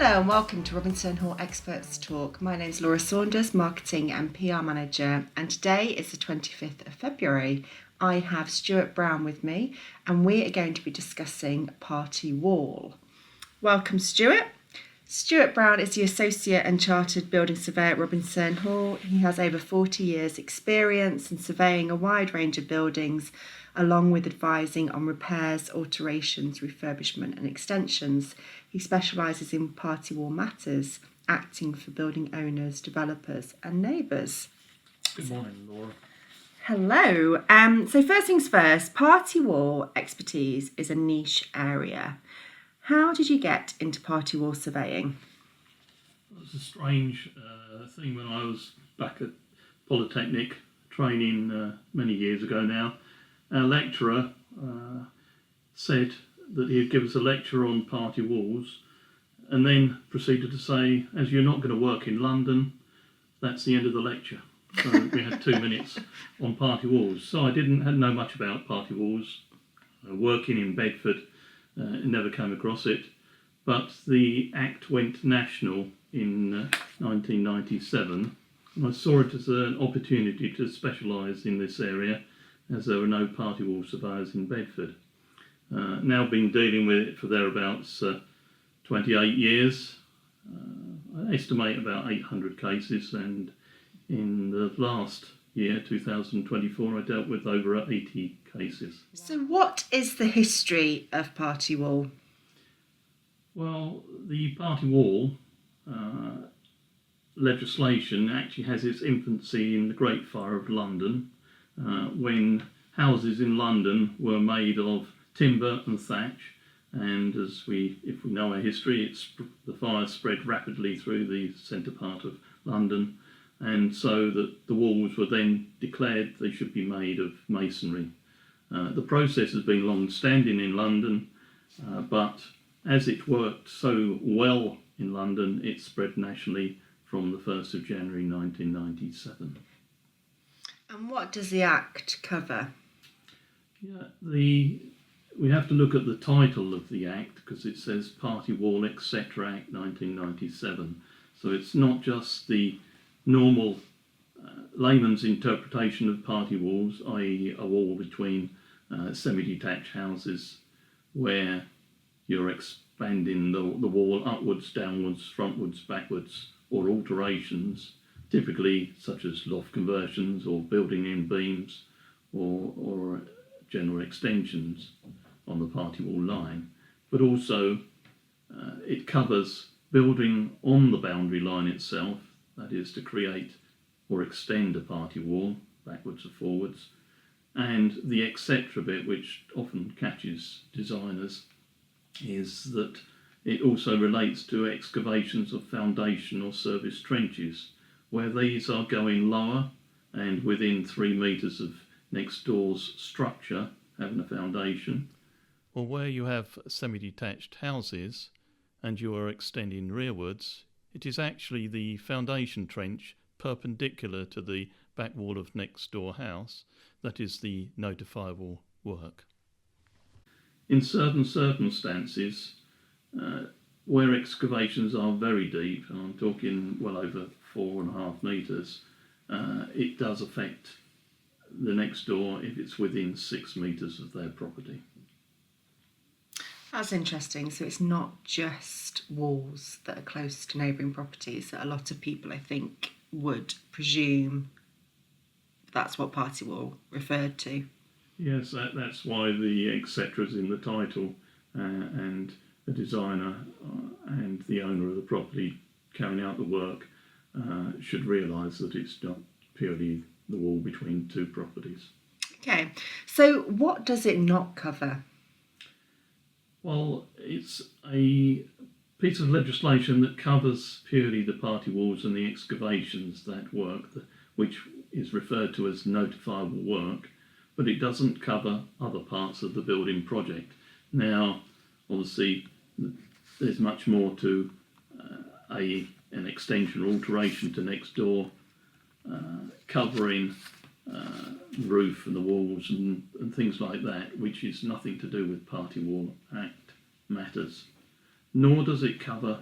Hello and welcome to Robinson Hall Experts Talk. My name's Laura Saunders, Marketing and PR Manager, and today is the 25th of February. I have Stuart Brown with me and we are going to be discussing party wall. Welcome, Stuart. Stuart Brown is the Associate and Chartered Building Surveyor at Robinson Hall. He has over 40 years experience in surveying a wide range of buildings, along with advising on repairs, alterations, refurbishment and extensions. He specialises in party wall matters, acting for building owners, developers and neighbours. Good morning, Laura. Hello. So first things first, party wall expertise is a niche area. How did you get into party wall surveying? It was a strange thing when I was back at Polytechnic training many years ago now. Our lecturer said that he'd give us a lecture on party walls and then proceeded to say, as you're not going to work in London, that's the end of the lecture. So we had 2 minutes on party walls. So I hadn't know much about party walls. Working in Bedford, never came across it. But the Act went national in 1997 and I saw it as an opportunity to specialise in this area, as there were no party wall surveyors in Bedford. Now been dealing with it for thereabouts 28 years. I estimate about 800 cases, and in the last year, 2024, I dealt with over 80 cases. So what is the history of party wall? Well, the party wall legislation actually has its infancy in the Great Fire of London, when houses in London were made of timber and thatch, and if we know our history, the fire spread rapidly through the centre part of London, and so that the walls were then declared they should be made of masonry. The process has been long-standing in London, but as it worked so well in London, it spread nationally from the 1st of January 1997. And what does the Act cover? Yeah, we have to look at the title of the Act, because it says Party Wall, etc. Act 1997. So it's not just the normal layman's interpretation of party walls, i.e. a wall between semi-detached houses where you're expanding the wall upwards, downwards, frontwards, backwards, or alterations, typically such as loft conversions or building in beams or general extensions on the party wall line. But also it covers building on the boundary line itself, that is to create or extend a party wall backwards or forwards, and the etc. bit, which often catches designers, is that it also relates to excavations of foundation or service trenches, where these are going lower and within 3 metres of next door's structure having a foundation. Or where you have semi-detached houses and you are extending rearwards, it is actually the foundation trench perpendicular to the back wall of next door house that is the notifiable work. In certain circumstances, where excavations are very deep, and I'm talking well over 4.5 metres, it does affect the next door if it's within 6 metres of their property. That's interesting. So it's not just walls that are close to neighbouring properties that a lot of people, I think, would presume that's what party wall referred to. Yes, that's why the etcetra's in the title, and the designer and the owner of the property carrying out the work should realise that it's not purely the wall between 2 properties. Okay, so what does it not cover? Well, it's a piece of legislation that covers purely the party walls and the excavations that work, which is referred to as notifiable work, but it doesn't cover other parts of the building project. Now, obviously, there's much more to an extension or alteration to next door, covering the roof and the walls and things like that, which is nothing to do with Party Wall Act matters. Nor does it cover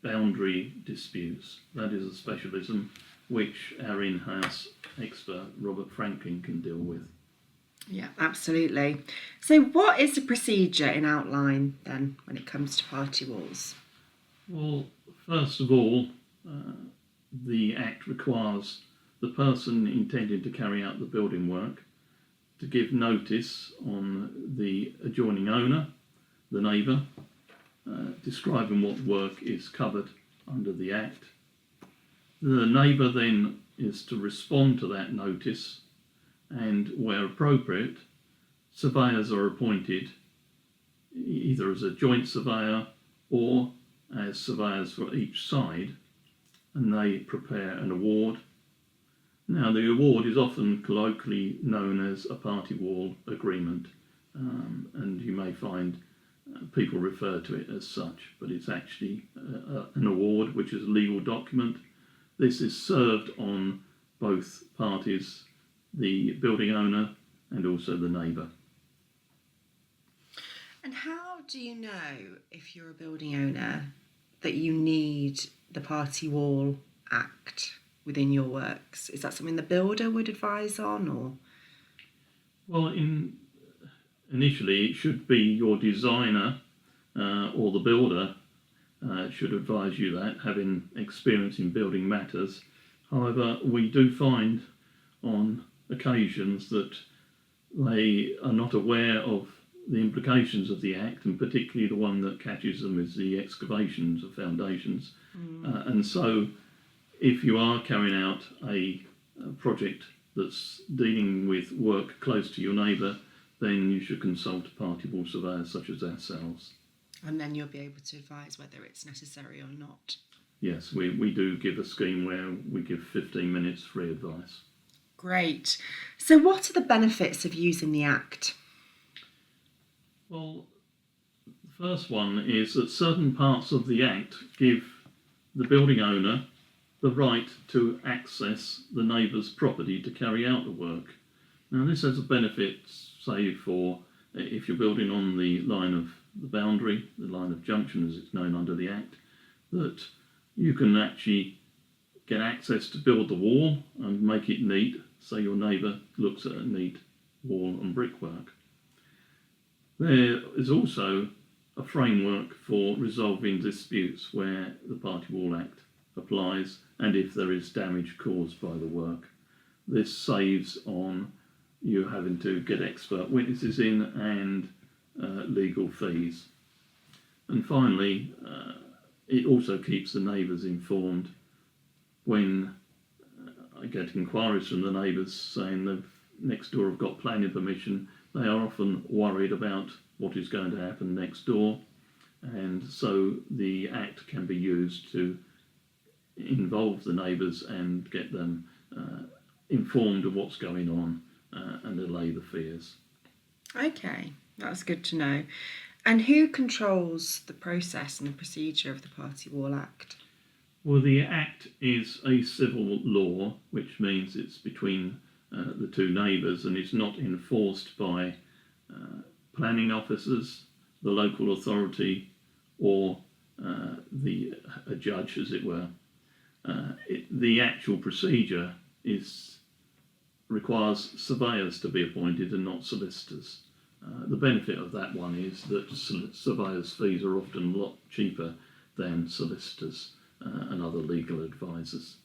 boundary disputes. That is a specialism which our in-house expert Robert Franklin can deal with. Yeah, absolutely. So what is the procedure in outline then when it comes to party walls? Well, first of all, the Act requires the person intending to carry out the building work to give notice on the adjoining owner, the neighbour, describing what work is covered under the Act. The neighbour then is to respond to that notice, and where appropriate, surveyors are appointed either as a joint surveyor or as surveyors for each side, and they prepare an award. Now, the award is often colloquially known as a party wall agreement, and you may find people refer to it as such, but it's actually an award, which is a legal document. This is served on both parties, the building owner and also the neighbour. And how do you know, if you're a building owner, that you need the Party Wall Act within your works? Is that something the builder would advise on, or? Well, initially it should be your designer or the builder should advise you that, having experience in building matters. However, we do find on occasions that they are not aware of the implications of the Act, and particularly the one that catches them is the excavations of foundations. And so if you are carrying out a project that's dealing with work close to your neighbour, then you should consult a party wall surveyor such as ourselves. And then you'll be able to advise whether it's necessary or not. Yes, we do give a scheme where we give 15 minutes free advice. Great. So what are the benefits of using the Act? Well, the first one is that certain parts of the Act give the building owner the right to access the neighbour's property to carry out the work. Now, this has a benefit, say, for if you're building on the line of the boundary, the line of junction as it's known under the Act, that you can actually get access to build the wall and make it neat, so your neighbour looks at a neat wall and brickwork. There is also a framework for resolving disputes where the Party Wall Act applies, and if there is damage caused by the work. This saves on you having to get expert witnesses in and legal fees. And finally, it also keeps the neighbours informed. When I get inquiries from the neighbours saying they've next door have got planning permission, they are often worried about what is going to happen next door, and so the Act can be used to involve the neighbours and get them informed of what's going on and allay the fears. Okay, that's good to know. And who controls the process and the procedure of the Party Wall Act? Well, the Act is a civil law, which means it's between the two neighbours, and it's not enforced by planning officers, the local authority, or a judge, as it were. The actual procedure requires surveyors to be appointed and not solicitors. The benefit of that one is that surveyors' fees are often a lot cheaper than solicitors and other legal advisors.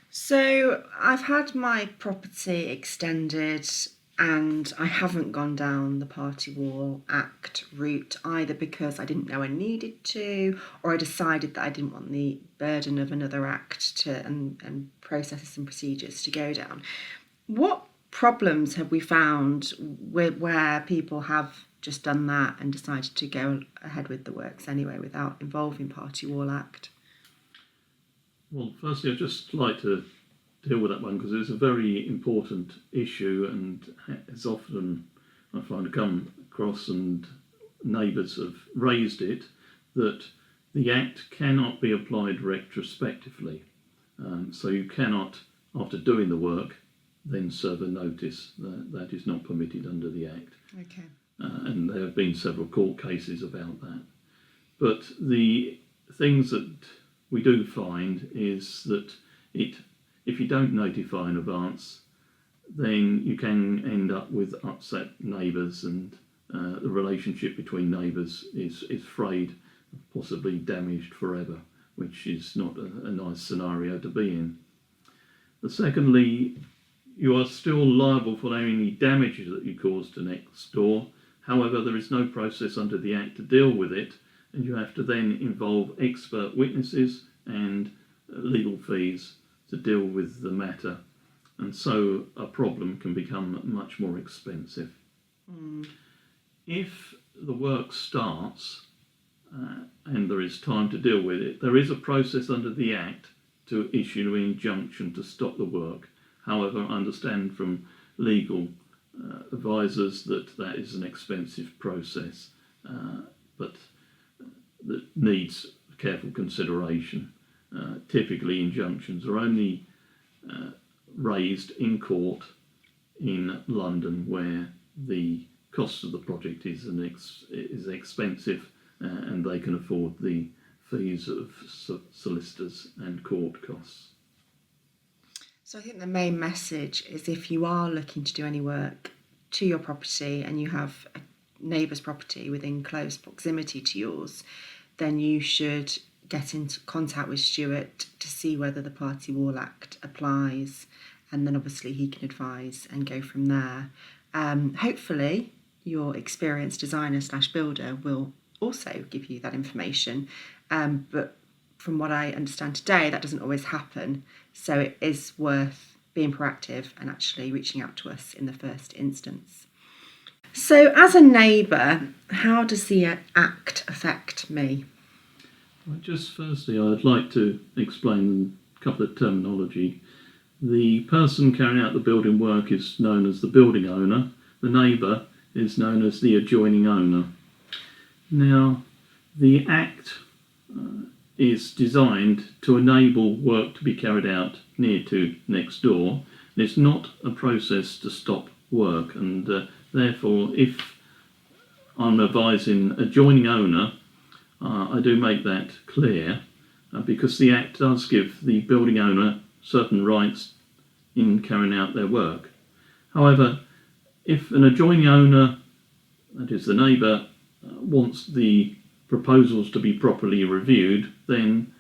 So I've had my property extended and I haven't gone down the Party Wall Act route, either because I didn't know I needed to, or I decided that I didn't want the burden of another act and processes and procedures to go down. What problems have we found where people have just done that and decided to go ahead with the works anyway without involving Party Wall Act? Well, firstly, I'd just like to deal with that one because it's a very important issue, and it's often, I find, to come across, and neighbours have raised it, that the Act cannot be applied retrospectively. So you cannot, after doing the work, then serve a notice. That is not permitted under the Act. Okay. And there have been several court cases about that. But the things that we do find is that if you don't notify in advance, then you can end up with upset neighbours, and the relationship between neighbours is frayed, possibly damaged forever, which is not a nice scenario to be in. Secondly, you are still liable for any damages that you cause to next door. However, there is no process under the Act to deal with it, and you have to then involve expert witnesses and legal fees to deal with the matter. And so a problem can become much more expensive. If the work starts and there is time to deal with it, there is a process under the Act to issue an injunction to stop the work. However, I understand from legal advisors that that is an expensive process, but that needs careful consideration. Typically, injunctions are only raised in court in London, where the cost of the project is expensive, and they can afford the fees of solicitors and court costs. So I think the main message is, if you are looking to do any work to your property and you have a neighbour's property within close proximity to yours, then you should get into contact with Stuart to see whether the Party Wall Act applies, and then obviously he can advise and go from there. Hopefully your experienced designer / builder will also give you that information, but from what I understand today, that doesn't always happen, so it is worth being proactive and actually reaching out to us in the first instance. So as a neighbour, how does the Act affect me? Well, just firstly, I'd like to explain a couple of terminology. The person carrying out the building work is known as the building owner. The neighbour is known as the adjoining owner. Now, the Act is designed to enable work to be carried out near to next door. It's not a process to stop work, and therefore, if I'm advising adjoining owner, I do make that clear, because the Act does give the building owner certain rights in carrying out their work. However, if an adjoining owner, that is the neighbour, wants the proposals to be properly reviewed, then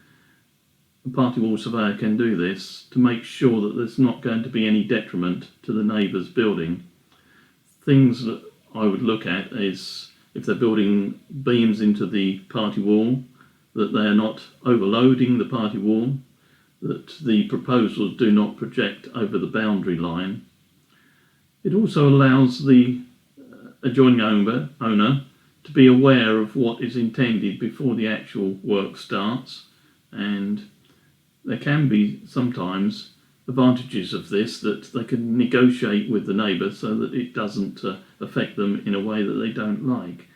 the Party Wall Surveyor can do this to make sure that there's not going to be any detriment to the neighbour's building. Things that I would look at is, if they're building beams into the party wall, that they are not overloading the party wall, that the proposals do not project over the boundary line. It also allows the adjoining owner to be aware of what is intended before the actual work starts, and there can be sometimes advantages of this, that they can negotiate with the neighbour so that it doesn't affect them in a way that they don't like.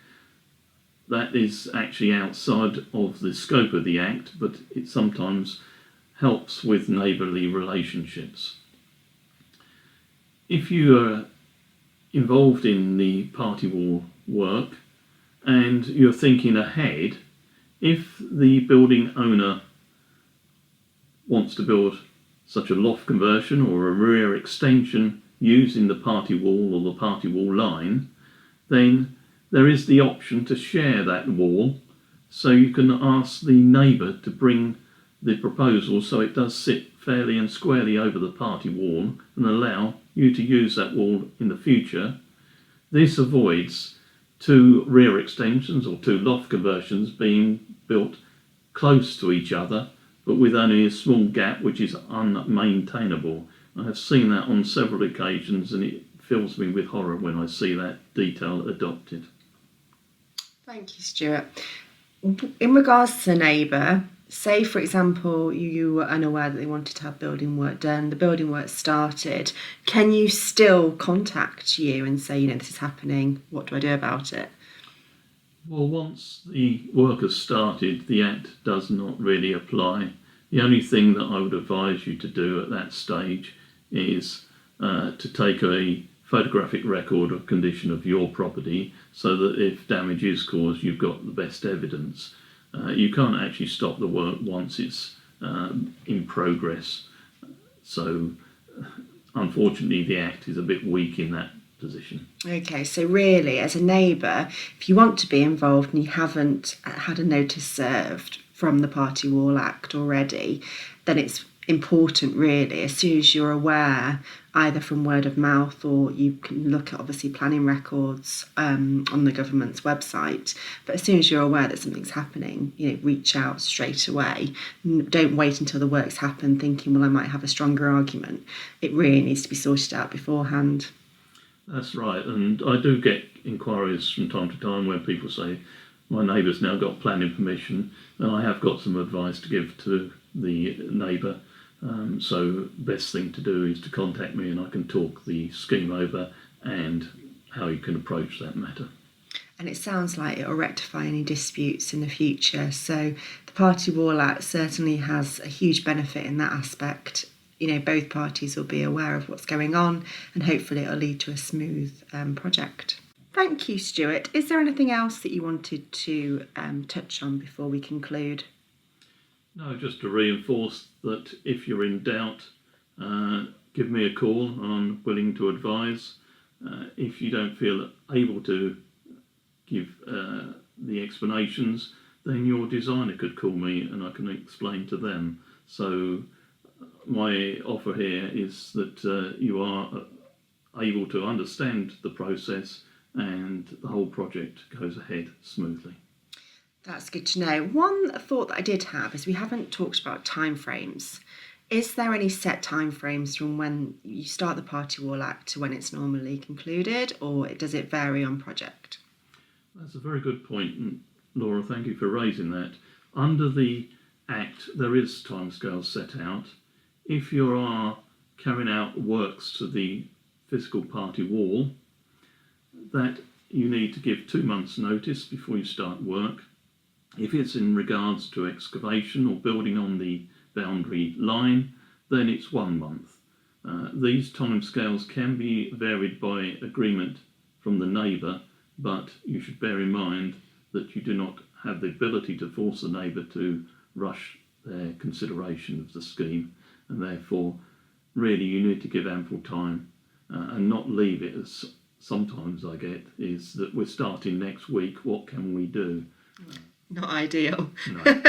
That is actually outside of the scope of the Act, but it sometimes helps with neighbourly relationships. If you are involved in the party wall work and you're thinking ahead, if the building owner wants to build such a loft conversion or a rear extension using the party wall or the party wall line, then there is the option to share that wall, so you can ask the neighbour to bring the proposal so it does sit fairly and squarely over the party wall and allow you to use that wall in the future. This avoids two rear extensions or two loft conversions being built close to each other, but with only a small gap which is unmaintainable. I have seen that on several occasions, and it fills me with horror when I see that detail adopted. Thank you, Stuart. In regards to the neighbour, say for example you were unaware that they wanted to have building work done, the building work started, can you still contact you and say, this is happening, what do I do about it? Well, once the work has started, the Act does not really apply. The only thing that I would advise you to do at that stage is to take a photographic record of condition of your property, so that if damage is caused, you've got the best evidence. You can't actually stop the work once it's in progress. So unfortunately the Act is a bit weak in that position. Okay, so really as a neighbour, if you want to be involved and you haven't had a notice served from the Party Wall Act already, then it's important really, as soon as you're aware, either from word of mouth or you can look at obviously planning records on the government's website, but as soon as you're aware that something's happening, reach out straight away. Don't wait until the work's happened thinking, well, I might have a stronger argument. It really needs to be sorted out beforehand. That's right, and I do get inquiries from time to time where people say, my neighbour's now got planning permission, and I have got some advice to give to the neighbour. So best thing to do is to contact me and I can talk the scheme over and how you can approach that matter. And it sounds like it will rectify any disputes in the future. So the Party Wall Act certainly has a huge benefit in that aspect. Both parties will be aware of what's going on and hopefully it'll lead to a smooth project. Thank you, Stuart. Is there anything else that you wanted to touch on before we conclude? No, just to reinforce that if you're in doubt, give me a call. I'm willing to advise. If you don't feel able to give the explanations, then your designer could call me and I can explain to them. So my offer here is that you are able to understand the process and the whole project goes ahead smoothly. That's good to know. One thought that I did have is we haven't talked about timeframes. Is there any set timeframes from when you start the Party Wall Act to when it's normally concluded, or does it vary on project? That's a very good point, and Laura, thank you for raising that. Under the Act, there is timescales set out. If you are carrying out works to the physical party wall, that you need to give 2 months' notice before you start work. If it's in regards to excavation or building on the boundary line, then it's 1 month. These timescales can be varied by agreement from the neighbour, but you should bear in mind that you do not have the ability to force the neighbour to rush their consideration of the scheme, and therefore really you need to give ample time and not leave it as sometimes I get is that we're starting next week, what can we do? Not ideal. No.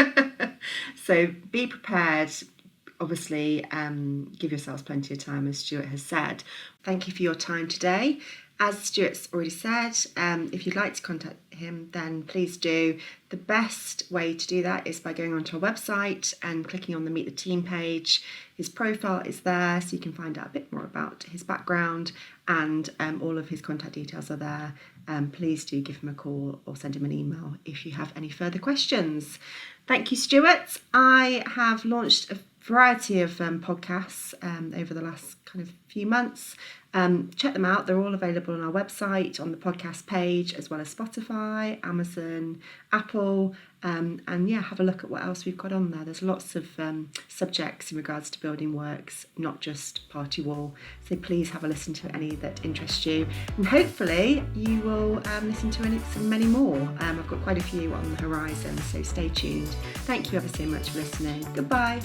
So be prepared. Obviously, give yourselves plenty of time, as Stuart has said. Thank you for your time today. As Stuart's already said, if you'd like to contact him, then please do. The best way to do that is by going onto our website and clicking on the Meet the Team page. His profile is there, so you can find out a bit more about his background, and all of his contact details are there. Please do give him a call or send him an email if you have any further questions. Thank you, Stuart. I have launched a variety of podcasts over the last kind of few months. Check them out. They're all available on our website, on the podcast page, as well as Spotify, Amazon, Apple, and have a look at what else we've got on there. There's lots of subjects in regards to building works, not just party wall. So please have a listen to any that interest you, and hopefully you will listen to many more. I've got quite a few on the horizon, so stay tuned. Thank you ever so much for listening. Goodbye.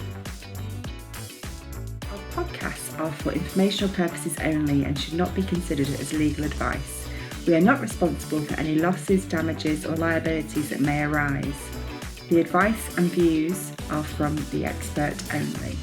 Our podcasts are for informational purposes only and should not be considered as legal advice. We are not responsible for any losses, damages or liabilities that may arise. The advice and views are from the expert only.